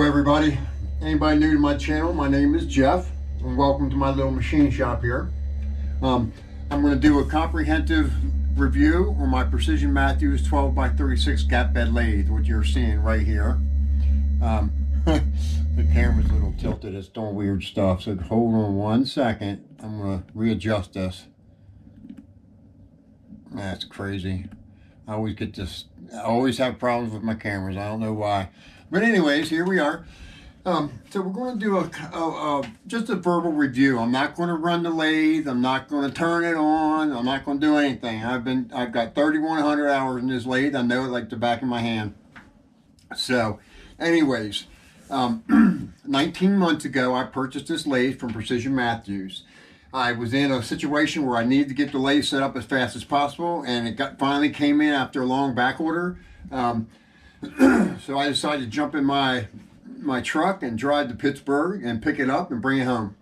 everybody. Anybody new to my channel, my name is Jeff and welcome to my little machine shop here. I'm going to do a comprehensive review on my Precision Matthews 12x36 gap bed lathe, what you're seeing right here. The camera's a little tilted, it's doing weird stuff, so hold on one second. I'm going to readjust this. That's crazy. I always have problems with my cameras. I don't know why. But anyways, here we are. So we're going to do just a verbal review. I'm not going to run the lathe. I'm not going to turn it on. I'm not going to do anything. I've got 3,100 hours in this lathe. I know it like the back of my hand. So anyways, 19 months ago, I purchased this lathe from Precision Matthews. I was in a situation where I needed to get the lathe set up as fast as possible, and it finally came in after a long back order. So I decided to jump in my truck and drive to Pittsburgh and pick it up and bring it home.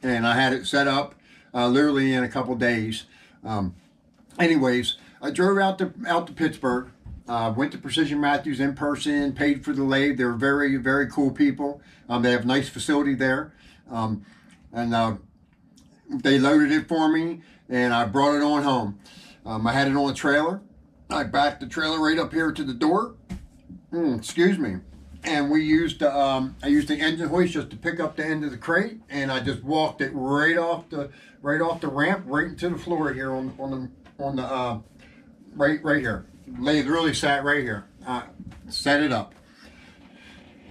And I had it set up literally in a couple days. Anyways, I drove out to Pittsburgh, went to Precision Matthews in person, paid for the lathe. They're very, very cool people. They have a nice facility there. They loaded it for me and I brought it on home. I had it on a trailer. I backed the trailer right up here to the door. Excuse me. And we used I used the engine hoist just to pick up the end of the crate, and I just walked it right off the ramp right into the floor here on the right here. Lathe really sat right here. Set it up.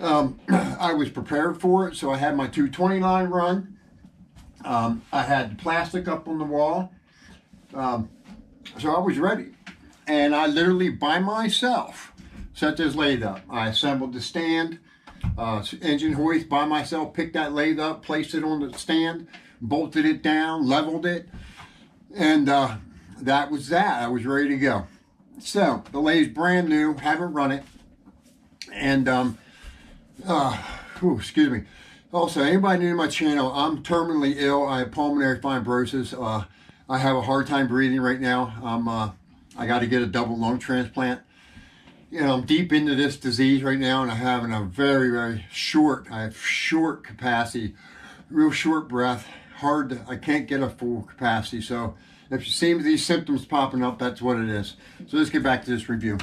I was prepared for it, so I had my 220 line run. I had the plastic up on the wall, so I was ready, and I literally by myself set this lathe up. I assembled the stand, engine hoist by myself, picked that lathe up, placed it on the stand, bolted it down, leveled it, and that was that. I was ready to go. So the lathe's brand new, haven't run it, and excuse me. Also, anybody new to my channel, I'm terminally ill. I have pulmonary fibrosis. I have a hard time breathing right now. I got to get a double lung transplant. You know, I'm deep into this disease right now, and I'm having a very, very short capacity, real short breath. I can't get a full capacity. So if you see these symptoms popping up, that's what it is. So let's get back to this review.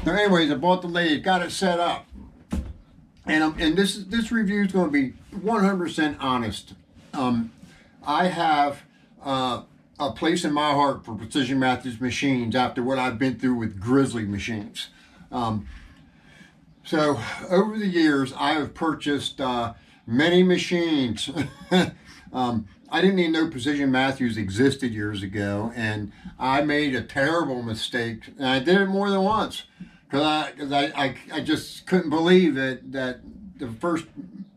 Now, anyways, I bought the lathe, got it set up. And this review is going to be 100% honest. I have a place in my heart for Precision Matthews machines after what I've been through with Grizzly machines. So over the years, I have purchased many machines. I didn't even know Precision Matthews existed years ago, and I made a terrible mistake, and I did it more than once. Because I just couldn't believe that the first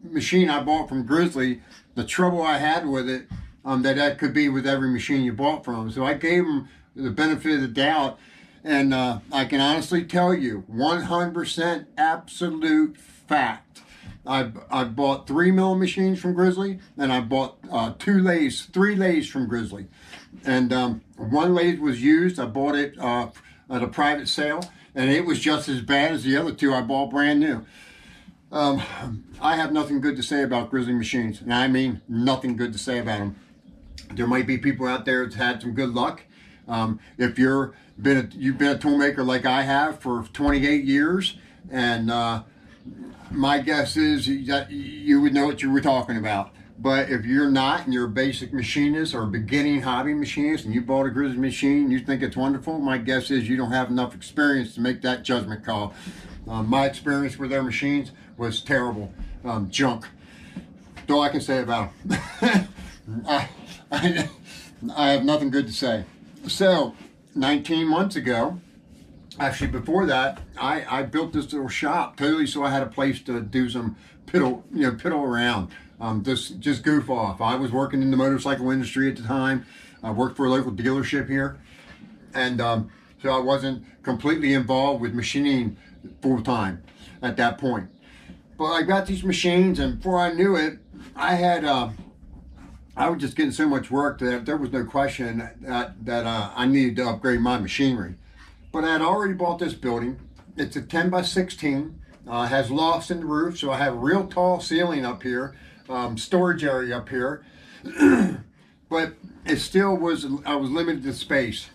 machine I bought from Grizzly, the trouble I had with it, that could be with every machine you bought from them. So I gave them the benefit of the doubt, and I can honestly tell you, 100% absolute fact. I bought 3mm machines from Grizzly, and I bought 3 lathes from Grizzly. And one lathe was used. I bought it at a private sale, and it was just as bad as the other 2 I bought brand new. I have nothing good to say about Grizzly machines, and I mean nothing good to say about them. There might be people out there that's had some good luck. If you've been a toolmaker like I have for 28 years, and my guess is that you would know what you were talking about. But if you're not, and you're a basic machinist or a beginning hobby machinist, and you bought a Grizzly machine, you think it's wonderful, my guess is you don't have enough experience to make that judgment call. My experience with their machines was terrible. Junk. That's all I can say about them. I have nothing good to say. So, 19 months ago, actually before that, I built this little shop totally so I had a place to do some piddle around. Just goof off. I was working in the motorcycle industry at the time. I worked for a local dealership here, and so I wasn't completely involved with machining full time at that point. But I got these machines, and before I knew it, I was just getting so much work that there was no question that I needed to upgrade my machinery. But I had already bought this building. It's a 10 by 16. has lofts in the roof, so I have a real tall ceiling up here, storage area up here. But it still was, I was limited to space.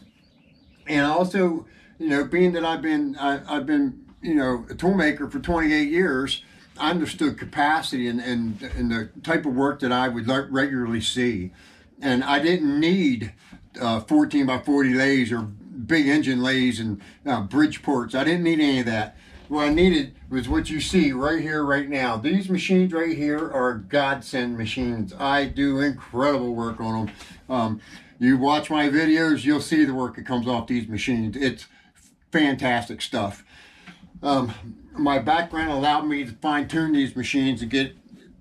And also, you know, being that I've been, you know, a tool maker for 28 years, I understood capacity and the type of work that I would regularly see. And I didn't need 14 by 40 lathes or big engine lathes and bridge ports. I didn't need any of that. What I needed was what you see right here, right now. These machines right here are godsend machines. I do incredible work on them. You watch my videos, you'll see the work that comes off these machines. It's fantastic stuff. My background allowed me to fine-tune these machines and get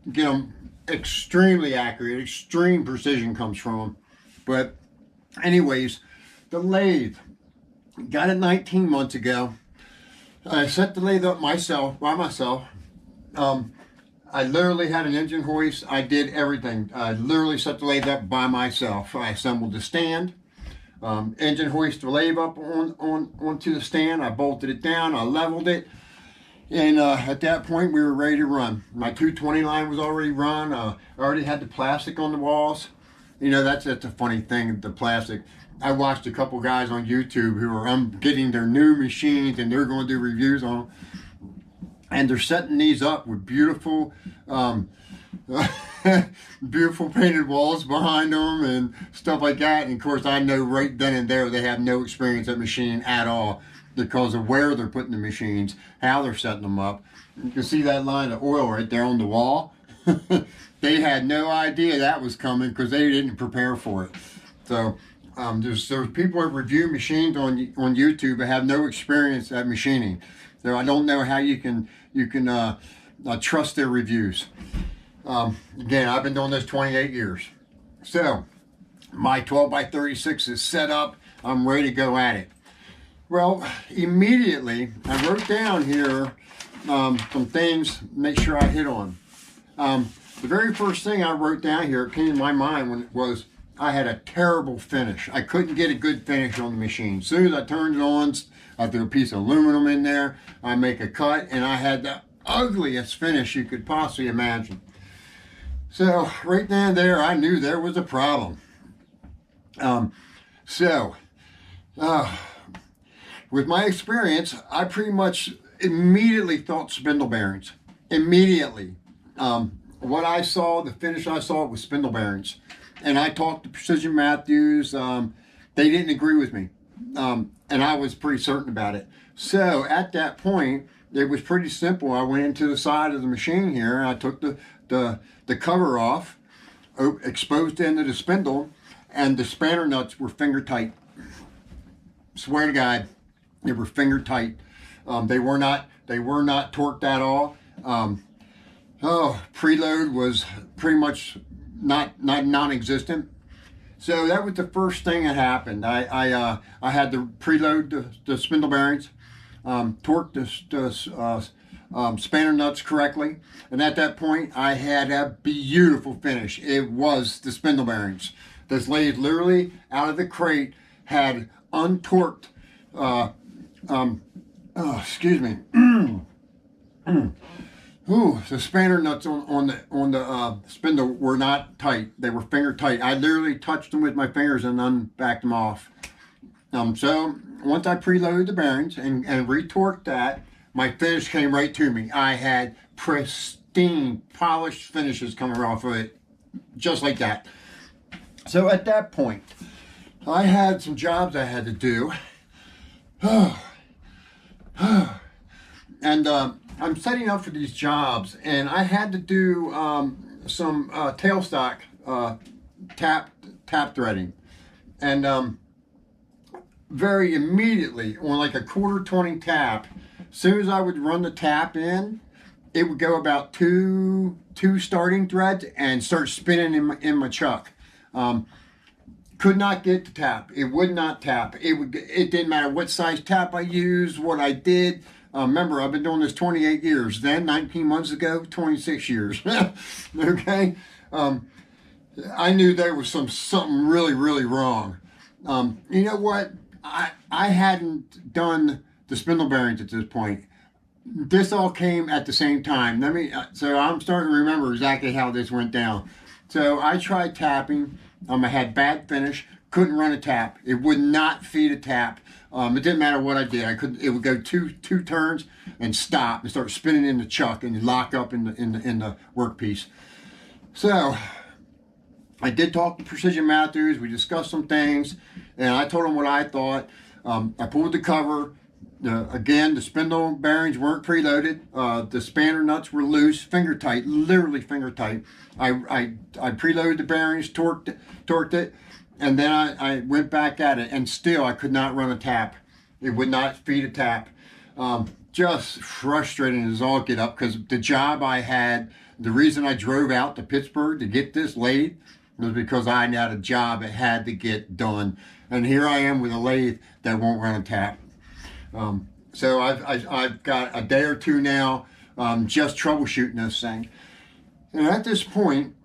them extremely accurate. Extreme precision comes from them. But anyways, the lathe, got it 19 months ago. I set the lathe up by myself. I literally had an engine hoist. I did everything. I literally set the lathe up by myself. I assembled the stand, engine hoist the lathe up onto the stand. I bolted it down. I leveled it. And at that point, we were ready to run. My 220 line was already run. I already had the plastic on the walls. You know, that's a funny thing, the plastic. I watched a couple guys on YouTube who are getting their new machines and they're going to do reviews on them. And they're setting these up with beautiful, beautiful painted walls behind them and stuff like that. And of course, I know right then and there they have no experience at machining at all because of where they're putting the machines, how they're setting them up. You can see that line of oil right there on the wall. They had no idea that was coming because they didn't prepare for it. So there's people that review machines on YouTube that have no experience at machining. So I don't know how you can trust their reviews. Again, I've been doing this 28 years. So my 12 by 36 is set up. I'm ready to go at it. Well, immediately I wrote down here some things, make sure I hit on. The very first thing I wrote down here, it came to my mind was I had a terrible finish. I couldn't get a good finish on the machine. As soon as I turned it on, I threw a piece of aluminum in there, I make a cut, and I had the ugliest finish you could possibly imagine. So right then and there, I knew there was a problem. With my experience, I pretty much immediately thought spindle bearings. Immediately. What I saw, the finish I saw was spindle bearings. And I talked to Precision Matthews. They didn't agree with me. And I was pretty certain about it. So at that point, it was pretty simple. I went into the side of the machine here, and I took the cover off, exposed the end of the spindle, and the spanner nuts were finger tight. Swear to God, they were finger tight. They were not torqued at all. Preload was pretty much not non-existent. So that was the first thing that happened. I had to preload the spindle bearings, torque the spanner nuts correctly, and at that point I had a beautiful finish. It was the spindle bearings. This lathe literally out of the crate had untorqued, excuse me. The spanner nuts on the spindle were not tight. They were finger tight. I literally touched them with my fingers and then backed them off. So once I preloaded the bearings and retorqued that, my finish came right to me. I had pristine, polished finishes coming off of it, just like that. So at that point, I had some jobs I had to do. And I'm setting up for these jobs, and I had to do some tailstock tap threading. And very immediately, on like a 1/4 tap, as soon as I would run the tap in, it would go about two starting threads and start spinning in my chuck. Could not get the tap. It would not tap. It didn't matter what size tap I used, what I did. Remember, I've been doing this 28 years. Then, 19 months ago, 26 years. Okay? I knew there was something really, really wrong. You know what? I hadn't done the spindle bearings at this point. this all came at the same time. So I'm starting to remember exactly how this went down. So I tried tapping. I had bad finish. Couldn't run a tap. It would not feed a tap. It didn't matter what I did. I couldn't. It would go two turns and stop and start spinning in the chuck and lock up in the workpiece. So I did talk to Precision Matthews. We discussed some things, and I told him what I thought. I pulled the cover. Again, the spindle bearings weren't preloaded. The spanner nuts were loose, finger tight, literally finger tight. I preloaded the bearings, torqued it, and then I went back at it, and still I could not run a tap. It would not feed a tap. Just frustrating as all get up, because the job I had, the reason I drove out to Pittsburgh to get this lathe was because I had a job that had to get done. And here I am with a lathe that won't run a tap. So I've got a day or two now just troubleshooting this thing. And at this point,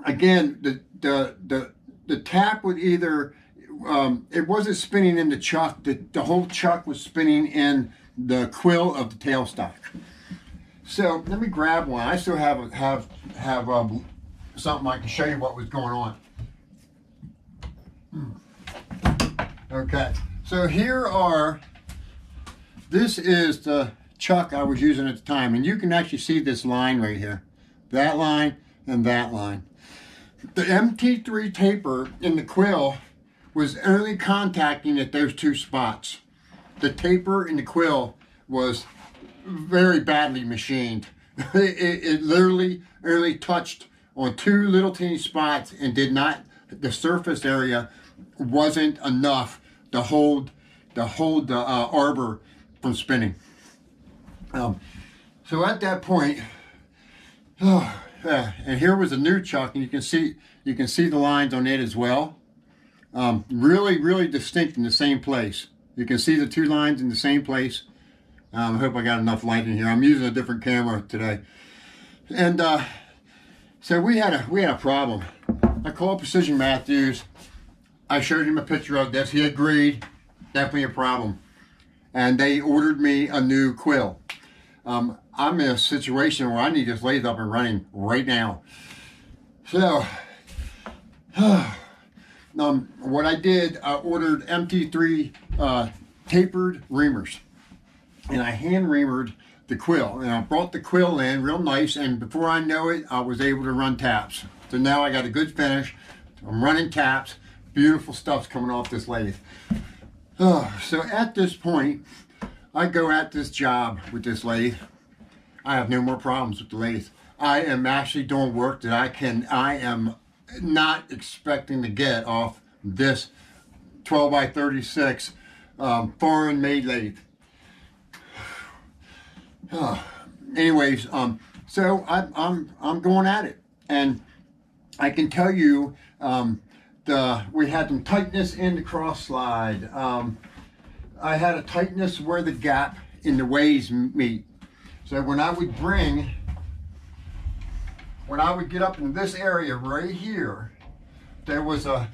again, the tap would either, it wasn't spinning in the chuck, the whole chuck was spinning in the quill of the tailstock. So let me grab one. I still have something I can show you what was going on. Okay, so this is the chuck I was using at the time, and you can actually see this line right here, that line and that line. The MT3 taper in the quill was only contacting at those two spots. The taper in the quill was very badly machined. It literally only touched on two little teeny spots and did not, the surface area wasn't enough to hold the arbor from spinning. So at that point, and here was a new chuck, and you can see the lines on it as well. Really distinct in the same place. You can see the two lines in the same place. I hope I got enough light in here. I'm using a different camera today. And so we had a problem. I called Precision Matthews. I showed him a picture of this. He agreed. Definitely a problem. And they ordered me a new quill. I'm in a situation where I need this lathe up and running right now. So, what I did, I ordered MT3 tapered reamers. And I hand reamered the quill. And I brought the quill in real nice, and before I know it, I was able to run taps. So now I got a good finish. I'm running taps. Beautiful stuff's coming off this lathe. So at this point, I go at this job with this lathe. I have no more problems with the lathe. I am actually doing work that I am not expecting to get off this 12 by 36 foreign made lathe. Anyways, so I'm going at it, and I can tell you we had some tightness in the cross slide. I had a tightness where the gap in the ways meet. So when I would get up in this area right here, there was a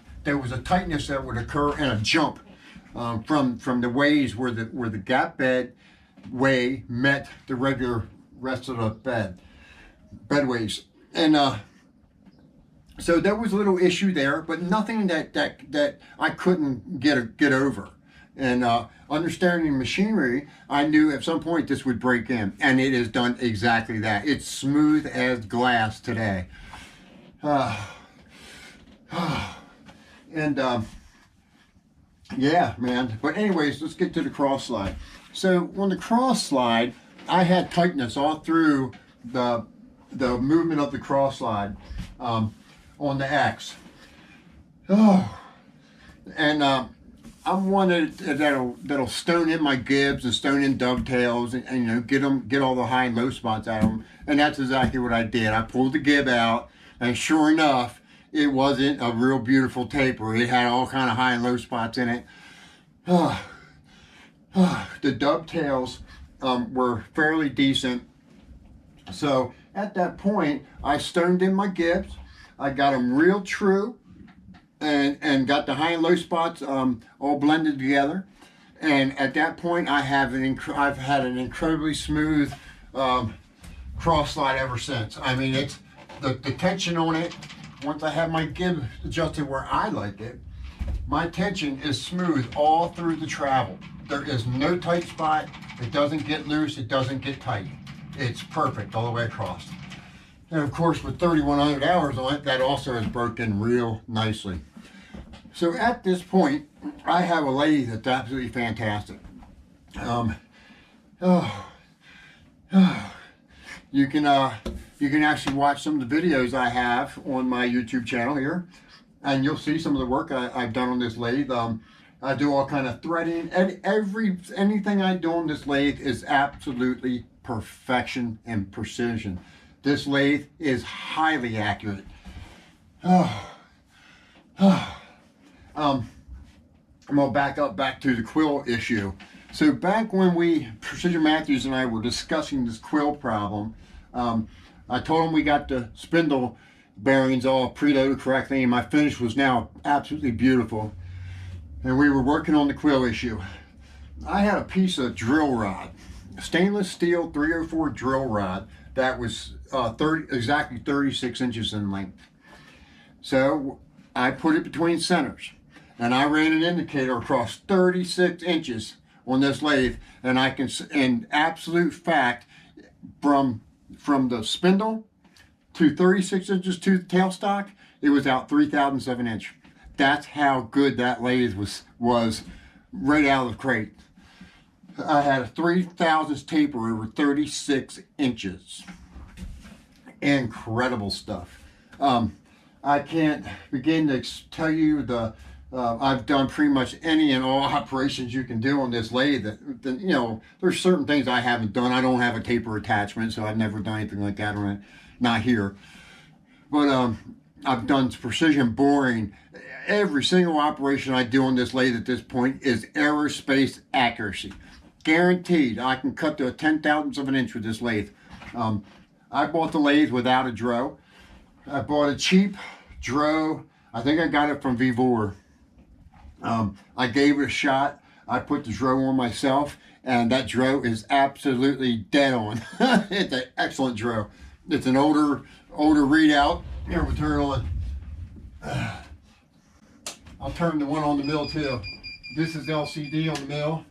tightness that would occur and a jump from the ways where the gap bed way met the regular rest of the bedways. And so there was a little issue there, but nothing that I couldn't get over. And understanding machinery, I knew at some point this would break in, and it has done exactly that. It's smooth as glass today. Yeah, man. But anyways, let's get to the cross slide. So on the cross slide, I had tightness all through the movement of the cross slide on the X. And I'm one that'll stone in my gibs and stone in dovetails and you know get all the high and low spots out of them. And that's exactly what I did. I pulled the gib out, and sure enough, it wasn't a real beautiful taper. It had all kind of high and low spots in it. The dovetails were fairly decent. So at that point, I stoned in my gibs. I got them real true, and got the high and low spots all blended together. And at that point, I've had an incredibly smooth cross slide ever since. I mean, it's the tension on it. Once I have my gib adjusted where I like it, my tension is smooth all through the travel. There is no tight spot. It doesn't get loose. It doesn't get tight. It's perfect all the way across. And of course, with 3,100 hours on it, that also has broken real nicely. So at this point, I have a lathe that's absolutely fantastic. You can actually watch some of the videos I have on my YouTube channel here, and you'll see some of the work I've done on this lathe. I do all kind of threading. Anything I do on this lathe is absolutely perfection and precision. This lathe is highly accurate. I'm gonna back to the quill issue. So back when Precision Matthews and I were discussing this quill problem, I told him we got the spindle bearings all preloaded correctly, and my finish was now absolutely beautiful. And we were working on the quill issue. I had a piece of drill rod, stainless steel 304 drill rod that was exactly 36 inches in length. So I put it between centers, and I ran an indicator across 36 inches on this lathe, and I can, in absolute fact, from the spindle to 36 inches to the tailstock, it was out 3/1000 of an inch. That's how good that lathe was right out of the crate. I had a 3/1000 taper over 36 inches. Incredible stuff. I can't begin to tell you I've done pretty much any and all operations you can do on this lathe. That, you know, there's certain things I haven't done. I don't have a taper attachment, so I've never done anything like that on it. Not here. But I've done precision boring. Every single operation I do on this lathe at this point is aerospace accuracy. Guaranteed, I can cut to a 10/1000 of an inch with this lathe. I bought the lathe without a dro. I bought a cheap dro. I think I got it from Vivor. I gave it a shot. I put the dro on myself, and that dro is absolutely dead on. It's an excellent dro. It's an older readout. Here, we'll turn it on. I'll turn the one on the mill too. This is LCD on the mill.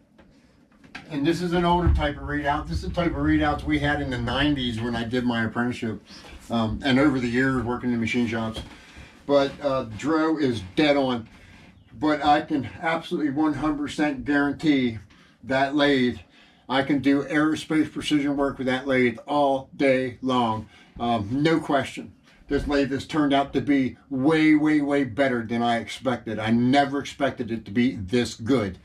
And this is an older type of readout. This is the type of readouts we had in the 90s when I did my apprenticeship, and over the years working in machine shops. But dro is dead on. But I can absolutely 100% guarantee that lathe, I can do aerospace precision work with that lathe all day long. No question. This lathe has turned out to be way, way, way better than I expected. I never expected it to be this good.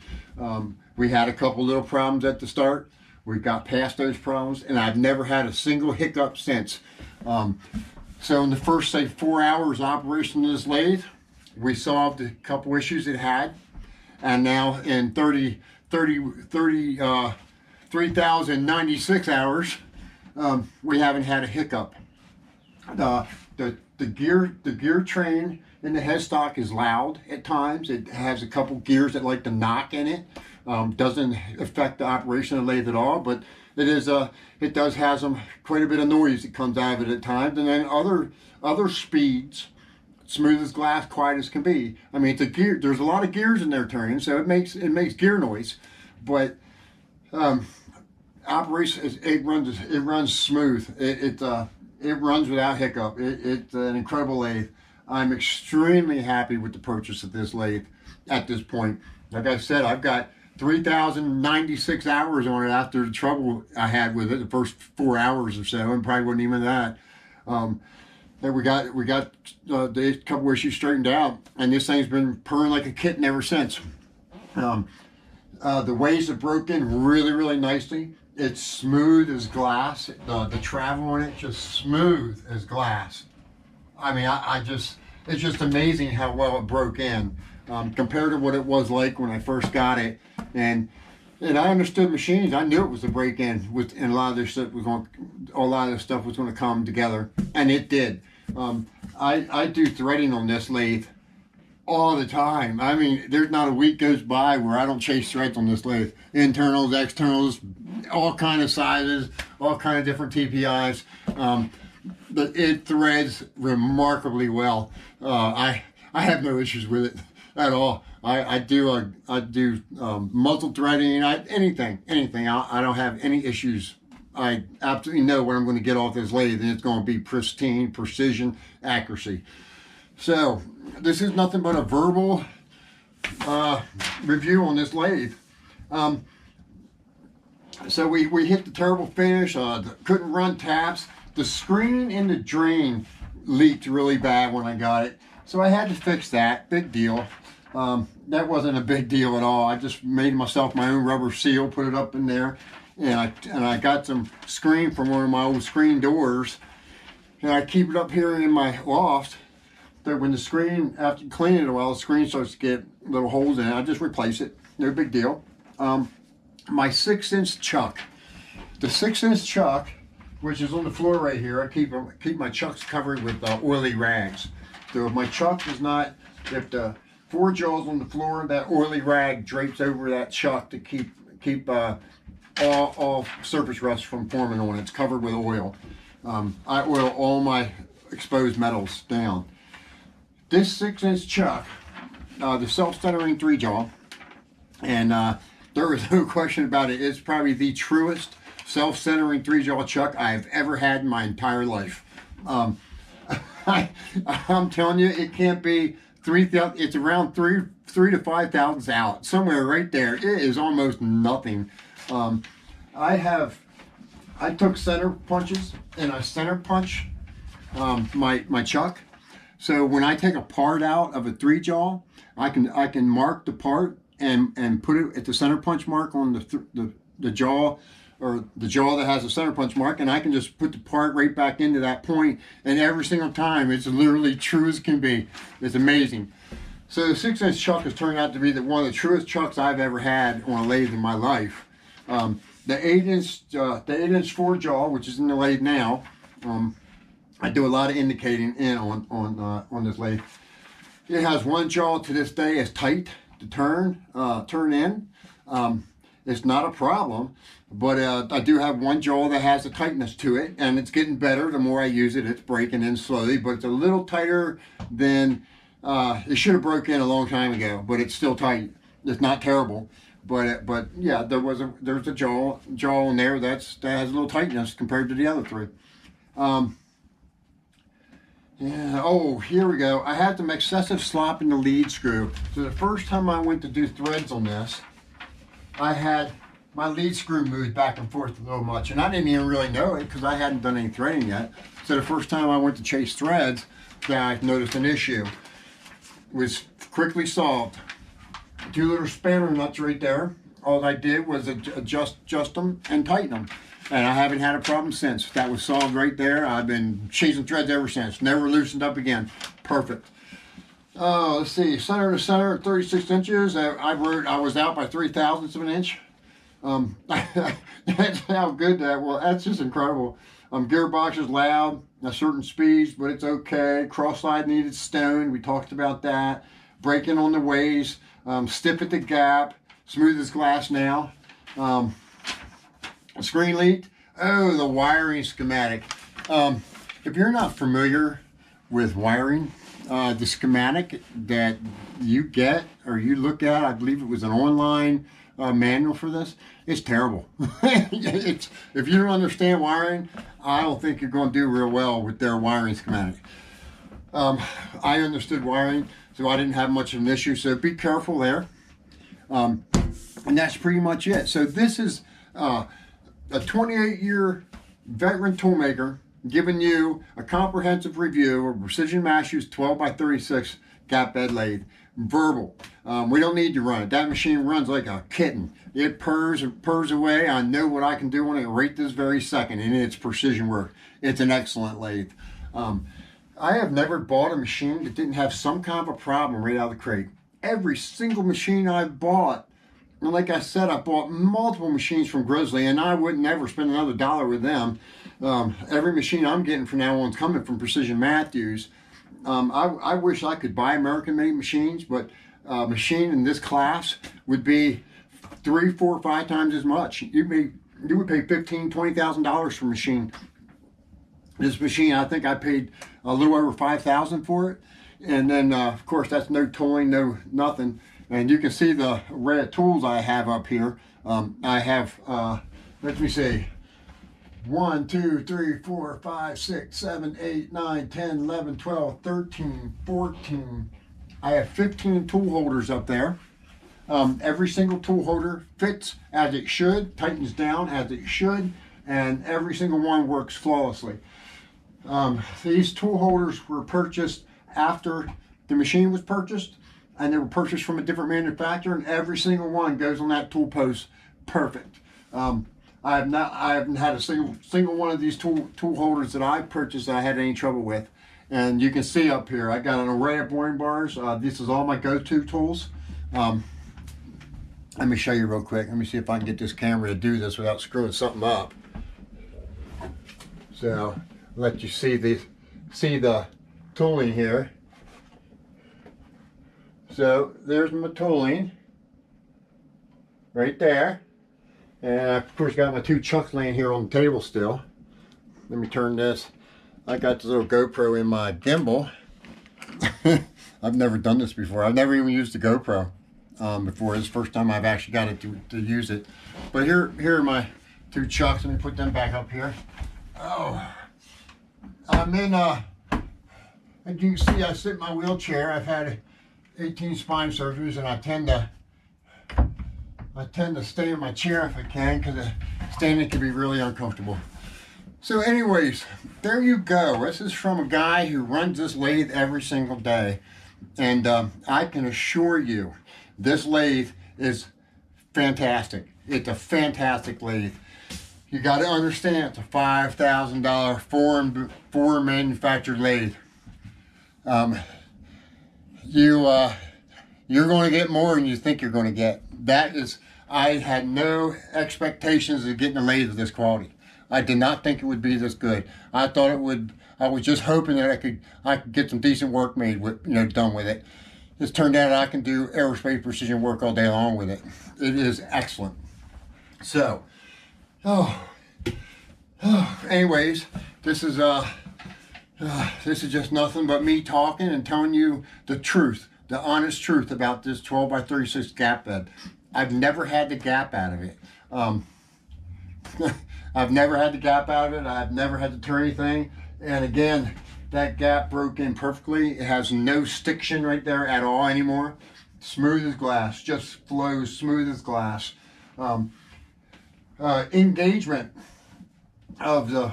We had a couple little problems at the start. We got past those problems, and I've never had a single hiccup since. So in the first, say, 4 hours operation of this lathe, we solved a couple issues it had. And now in 3,096 hours, we haven't had a hiccup. The gear train in the headstock is loud at times. It has a couple gears that like to knock in it. Doesn't affect the operation of the lathe at all, but it does have quite a bit of noise that comes out of it at times. And then other speeds, smooth as glass, quiet as can be. I mean, it's a gear. There's a lot of gears in there turning, so it makes gear noise. But operation, it runs smooth. It runs without hiccup. It's an incredible lathe. I'm extremely happy with the purchase of this lathe at this point. Like I said, I've got 3,096 hours on it after the trouble I had with it the first 4 hours or so, and probably wasn't even that. And we got the couple issues straightened out, and this thing's been purring like a kitten ever since. The waves have broken really, really nicely. It's smooth as glass. The travel on it just smooth as glass. I mean, it's just amazing how well it broke in compared to what it was like when I first got it. And I understood machines. I knew it was a break-in, and a lot of this stuff was going to come together, and it did. I do threading on this lathe all the time. I mean, there's not a week goes by where I don't chase threads on this lathe. Internals, externals, all kind of sizes, all kind of different TPIs. But it threads remarkably well. I have no issues with it at all. I do muzzle threading, anything. I don't have any issues. I absolutely know what I'm going to get off this lathe, and it's going to be pristine, precision, accuracy. So this is nothing but a verbal review on this lathe. So we hit the terrible finish. Couldn't run taps. The screen in the drain leaked really bad when I got it, so I had to fix that. Big deal. That wasn't a big deal at all. I just made myself my own rubber seal, put it up in there, and I got some screen from one of my old screen doors, and I keep it up here in my loft. That when the screen, after cleaning it a while, the screen starts to get little holes in it, I just replace it. No big deal. My 6-inch chuck. The 6-inch chuck, which is on the floor right here, I keep my chucks covered with oily rags. So if my chuck is not, if the forge jaw's on the floor, that oily rag drapes over that chuck to keep all surface rust from forming on it. It's covered with oil. I oil all my exposed metals down. This 6-inch chuck, the self-centering 3-jaw, and there is no question about it, it's probably the truest self-centering 3-jaw chuck I've ever had in my entire life. I'm telling you, it can't be 3,000. It's around 3 to 5 thousandths out, somewhere right there. It is almost nothing. I took center punches and I center punch my chuck. So when I take a part out of a 3-jaw, I can mark the part and put it at the center punch mark on the jaw, or the jaw that has a center punch mark, and I can just put the part right back into that point, and every single time it's literally true as can be. It's amazing. So the 6-inch chuck has turned out to be one of the truest chucks I've ever had on a lathe in my life. The 8-inch forward jaw, which is in the lathe now, I do a lot of indicating in on this lathe. It has one jaw to this day is tight to turn in. It's not a problem, but I do have one jaw that has a tightness to it, and it's getting better. The more I use it, it's breaking in slowly, but it's a little tighter than it should have broke in a long time ago, but it's still tight. It's not terrible, but yeah, there's a jaw in there that has a little tightness compared to the other 3. Yeah, oh, here we go. I had some excessive slop in the lead screw. So the first time I went to do threads on this, I had my lead screw moved back and forth a little much, and I didn't even really know it because I hadn't done any threading yet. So the first time I went to chase threads, I noticed an issue. It was quickly solved. 2 little spanner nuts right there. All I did was adjust them and tighten them. And I haven't had a problem since. That was solved right there. I've been chasing threads ever since. Never loosened up again. Perfect. Let's see. Center to center, 36 inches. I was out by 3/1000ths of an inch. That's how good that was. That's just incredible. Gearbox is loud at certain speeds, but it's okay. Cross slide needed stone. We talked about that. Braking on the ways. Stiff at the gap. Smooth as glass now. Screen leaked. Oh, the wiring schematic. If you're not familiar with wiring, the schematic that you get or you look at, I believe it was an online manual for this, it's terrible. If you don't understand wiring, I don't think you're going to do real well with their wiring schematic. I understood wiring, so I didn't have much of an issue, so be careful there. And that's pretty much it. So this is a 28-year veteran toolmaker giving you a comprehensive review of Precision Matthews 12x36 gap bed lathe. Verbal. We don't need to run it. That machine runs like a kitten. It purrs and purrs away. I know what I can do on it right this very second, and it's precision work. It's an excellent lathe. I have never bought a machine that didn't have some kind of a problem right out of the crate. Every single machine I've bought, and like I said, I bought multiple machines from Grizzly, and I would never spend another $1 with them. Every machine I'm getting from now on is coming from Precision Matthews, I wish I could buy American-made machines, but a machine in this class would be 3, 4, 5 times as much. You would pay $15,000-$20,000 for a machine. This machine, I think I paid a little over $5,000 for it, and then of course that's no tooling, no nothing. And you can see the array of tools I have up here. I have, let me see, 1, 2, 3, 4, 5, 6, 7, 8, 9, 10, 11, 12, 13, 14. I have 15 tool holders up there. Every single tool holder fits as it should, tightens down as it should, and every single one works flawlessly. These tool holders were purchased after the machine was purchased, and they were purchased from a different manufacturer, and every single one goes on that tool post perfect. I haven't had a single one of these tool holders that I purchased that I had any trouble with. And you can see up here, I got an array of boring bars. This is all my go-to tools. Let me show you real quick. Let me see if I can get this camera to do this without screwing something up. So let you see the tooling here. So there's my tooling right there. And I, of course, got my 2 chucks laying here on the table still. Let me turn this. I got this little GoPro in my gimbal. I've never done this before. I've never even used the GoPro before. This is the first time I've actually got it to use it. But here are my 2 chucks. Let me put them back up here. Oh, I'm in, as you can see, I sit in my wheelchair. I've had 18 spine surgeries, and I tend to stay in my chair if I can, because standing can be really uncomfortable. So anyways, there you go. This is from a guy who runs this lathe every single day. And I can assure you, this lathe is fantastic. It's a fantastic lathe. You got to understand, it's a $5,000 foreign manufactured lathe. You're going to get more than you think you're going to get. That is, I had no expectations of getting a lathe of this quality. I did not think it would be this good. I thought it would. I was just hoping that I could get some decent work made with, done with it. It's turned out I can do aerospace precision work all day long with it. It is excellent. So, anyways, this is just nothing but me talking and telling you the truth, the honest truth about this 12x36 gap bed. I've never had the gap out of it. I've never had the gap out of it. I've never had to turn anything. And again, that gap broke in perfectly. It has no stiction right there at all anymore. Smooth as glass, just flows smooth as glass. Engagement of the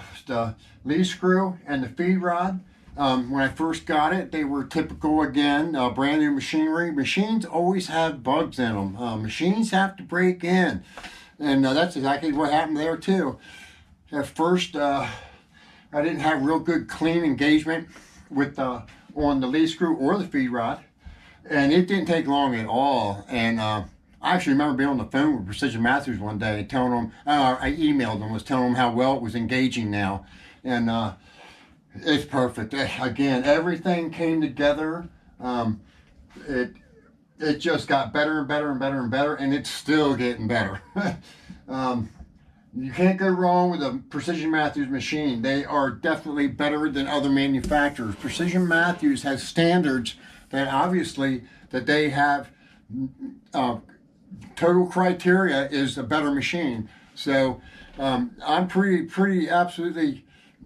lead screw and the feed rod. When I first got it, they were typical, again, brand new machinery. Machines always have bugs in them. Machines have to break in. And that's exactly what happened there too. At first, I didn't have real good clean engagement with on the lead screw or the feed rod. And it didn't take long at all. And I actually remember being on the phone with Precision Matthews one day, telling them, I emailed them, was telling them how well it was engaging now. And it's perfect. Again, everything came together. It just got better and better and better and better, and it's still getting better. You can't go wrong with a Precision Matthews machine. They are definitely better than other manufacturers. Precision Matthews has standards that obviously that they have. Total criteria is a better machine. So I'm pretty absolutely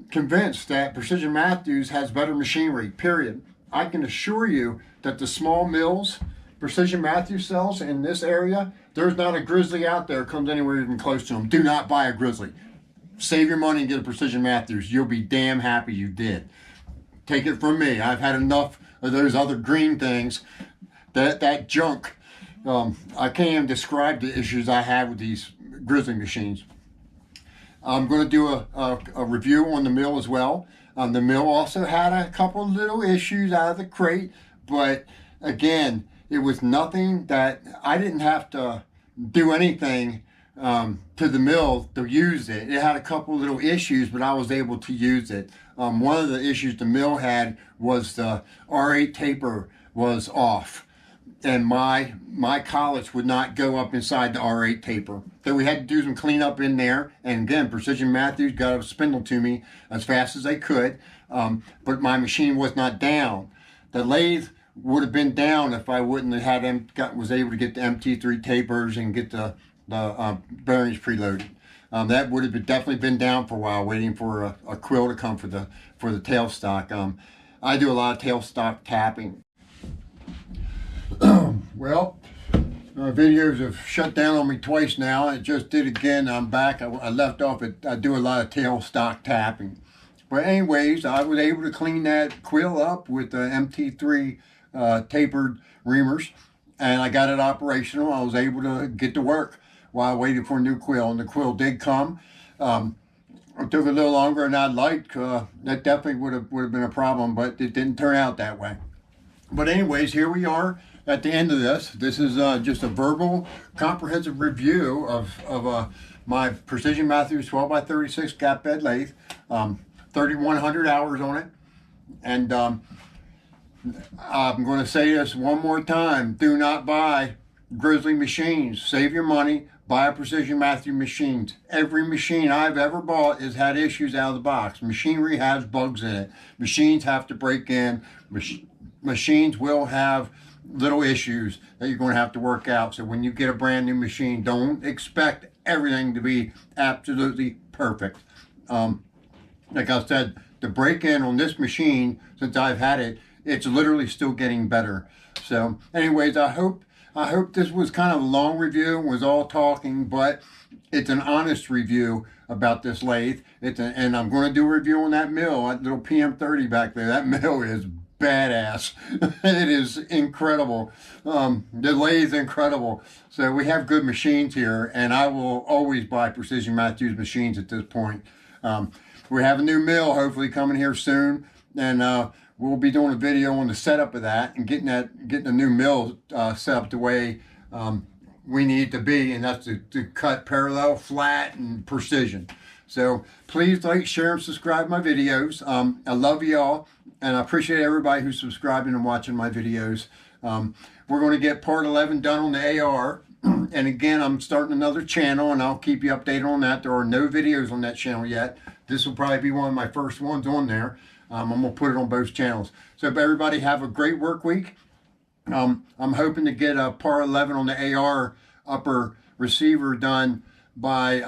convinced that Precision Matthews has better machinery, period. I can assure you that the small mills Precision Matthews sells in this area, there's not a Grizzly out there comes anywhere even close to them. Do not buy a Grizzly. Save your money and get a Precision Matthews. You'll be damn happy you did. Take it from me. I've had enough of those other green things. That junk. I can't even describe the issues I have with these Grizzly machines. I'm going to do a review on the mill as well. The mill also had a couple little issues out of the crate, but again, it was nothing that I didn't have to do anything to the mill to use it. It had a couple little issues, but I was able to use it. One of the issues the mill had was the R8 taper was off, and my collets would not go up inside the R8 taper. So we had to do some cleanup in there. And again, Precision Matthews got a spindle to me as fast as they could, but my machine was not down. The lathe would have been down if I wouldn't have had was able to get the MT3 tapers and get the bearings preloaded. That would have definitely been down for a while, waiting for a quill to come for the tailstock. I do a lot of tailstock tapping. Well, videos have shut down on me twice now. I just did again. I'm back. I left off at, I do a lot of tailstock tapping. But anyways, I was able to clean that quill up with the MT3 tapered reamers, and I got it operational. I was able to get to work while I waited for a new quill, and the quill did come. It took a little longer than I'd like. That definitely would have been a problem, but it didn't turn out that way. But anyways, here we are at the end of this. This is just a verbal, comprehensive review of my Precision Matthews 12x36 gap bed lathe. 3,100 hours on it. And I'm going to say this one more time. Do not buy Grizzly machines. Save your money. Buy a Precision Matthews machines. Every machine I've ever bought has had issues out of the box. Machinery has bugs in it. Machines have to break in. Machines will have little issues that you're going to have to work out. So when you get a brand new machine, don't expect everything to be absolutely perfect. Like I said, the break-in on this machine, since I've had it, it's literally still getting better. So anyways, I hope this was kind of a long review, was all talking, but it's an honest review about this lathe. And I'm going to do a review on that mill, that little PM30 back there. That mill is badass. It is incredible. The lathe is incredible. So we have good machines here, and I will always buy Precision Matthews machines at this point. We have a new mill hopefully coming here soon, and we'll be doing a video on the setup of that and getting the new mill set up the way we need it to be, and that's to cut parallel, flat, and precision. So please like, share, and subscribe my videos. I love y'all, and I appreciate everybody who's subscribing and watching my videos. We're going to get part 11 done on the AR. And again, I'm starting another channel, and I'll keep you updated on that. There are no videos on that channel yet. This will probably be one of my first ones on there. I'm going to put it on both channels. So if everybody have a great work week. I'm hoping to get a part 11 on the AR upper receiver done by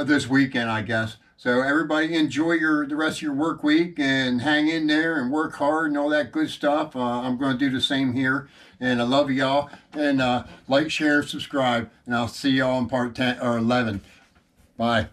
this weekend, I guess. So everybody enjoy the rest of your work week, and hang in there and work hard and all that good stuff. I'm going to do the same here. And I love y'all. And like, share, subscribe. And I'll see y'all in part 10 or 11. Bye.